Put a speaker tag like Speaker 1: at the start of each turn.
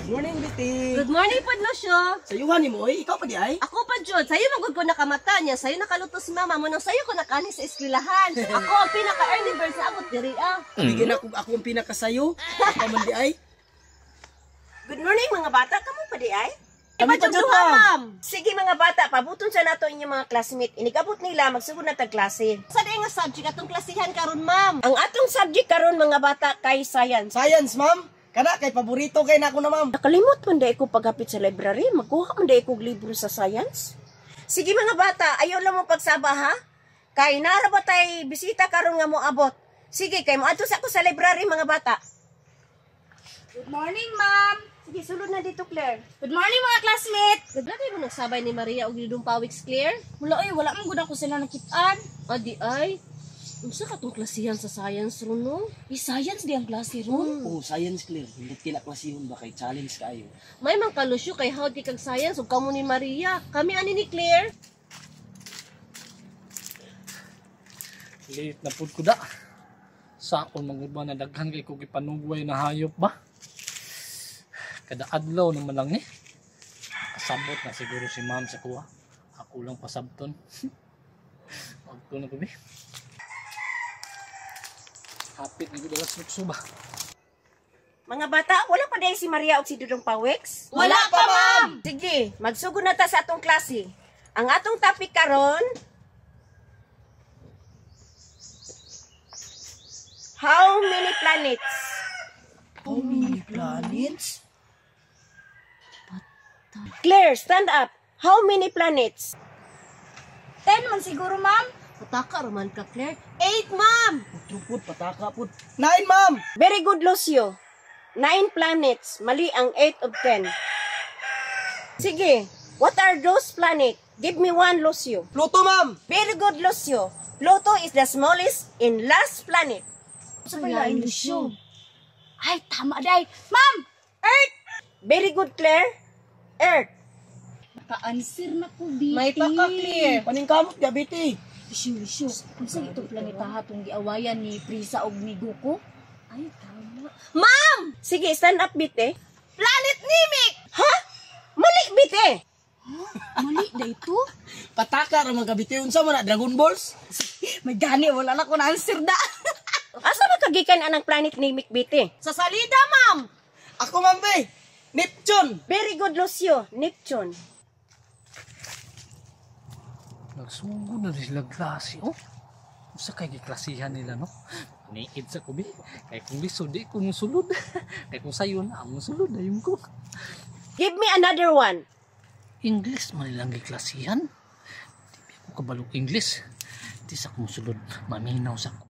Speaker 1: Good morning, Biti.
Speaker 2: Good morning po, Lucio.
Speaker 1: Sayuhan ni mo, ikaw pa di ay?
Speaker 2: Ako pa, Jod. Sa'yo magod ko nakamata niya. Sa'yo nakaluto si mama mo. Nang sa'yo ko nakani sa eskwelahan. Ako ang pinaka-early bird sa abot diri, ah.
Speaker 1: Bigyan ako ang pinakasayo. Ako man di ay.
Speaker 2: Good morning, mga bata. Kamu pa di ay?
Speaker 1: Kami pa,
Speaker 2: Iba
Speaker 1: Jod,
Speaker 2: duha,
Speaker 1: ma'am.
Speaker 2: ma'am. Sige, mga bata. Pabuton sa nato inyong mga classmate. Inigabot nila, magsugod na tag-klase. Sa di nga subject atong klasihan karon, ma'am? Ang atong subject karon, mga bata, kay science.
Speaker 1: Science, ma'am. Kana, kay paborito kay na ako na, ma'am.
Speaker 2: Nakalimot man da ko paghapit sa library, magkuha man da ko libro sa science. Sige mga bata, ayaw lang mo pagsaba ha. Kay nara ba tay bisita karon nga mo abot. Sige, kay mo adto sa ako sa library mga bata.
Speaker 3: Good morning, ma'am.
Speaker 2: Sige, sulod na dito, Claire.
Speaker 3: Good morning, mga classmates.
Speaker 2: Grabe mo nagsabay ni Maria og Lidong Pawiks, Claire.
Speaker 3: Wala man gud ako sila nakitaan.
Speaker 2: Adi ay. Unsa ka tong klasihan sa science ron no?
Speaker 3: Science di ang klase ron.
Speaker 1: Oh, science clear. Hindi kila klasihon ba kay challenge kayo.
Speaker 2: May mang kalusyo kay how di kag science ug kamo ni Maria. Kami ani ni Claire.
Speaker 4: Late na pud ko da. Sa akong mga ba na daghan kay ko gipanugway na hayop ba? Kada adlaw naman lang ni. Kasabot na siguro si ma'am sa kuha. Ako lang pasabton. Magto na ko bi. Hapit ni ko dalas sukso ba?
Speaker 2: Mga bata, wala pa dahil si Maria o si Dudong Pawiks?
Speaker 3: Wala pa, ma'am.
Speaker 2: Sige, magsugod na ta sa atong klase. Ang atong topic karon, how many planets?
Speaker 1: How many planets?
Speaker 2: Claire, stand up. How many planets?
Speaker 3: 10 man siguro, ma'am.
Speaker 2: Pataka roman ka, Claire. 8, ma'am!
Speaker 1: Trupot, pataka po. 9, ma'am!
Speaker 2: Very good, Lucio. 9 planets. Mali ang 8 of 10. Sige, what are those planets? Give me one, Lucio.
Speaker 1: Pluto, ma'am!
Speaker 2: Very good, Lucio. Pluto is the smallest and last planet.
Speaker 3: Sa palain, Lucio. Ay, tama day. Ma'am! Earth!
Speaker 2: Very good, Claire. Earth.
Speaker 3: Naka-answer na ko, Biti.
Speaker 2: May paka, Claire.
Speaker 1: Paning kamot, Gabiti.
Speaker 3: Lisyo. Kung saan itong planeta itong giawayan ni Prisa o ni Goku? Ay, tama.
Speaker 2: Ma'am! Sige, stand up, Bite.
Speaker 3: Planet Namek!
Speaker 2: Ha? Mali, Bite.
Speaker 3: Mali na ito.
Speaker 1: Pataka ra mga Gabiti. Unsa man na, Dragon Balls?
Speaker 3: May gani, wala na ko na-answer da.
Speaker 2: Asa makagikan anang planet ni Bite? Sa salida, ma'am.
Speaker 1: Ako, ma'am, be. Neptune!
Speaker 2: Very good, Lucio. Neptune.
Speaker 4: Nagsugod na sila klase, oh. Sa kay giklasihan nila, no? Niid sa kubi. Kay kung lisod, di ko musulod. Kay kung sayo na, musulod na yung ko.
Speaker 2: Give me another one.
Speaker 4: English man nilang giklasihan. Di ko kabalo English. Di sa kumusulod, maminaw sa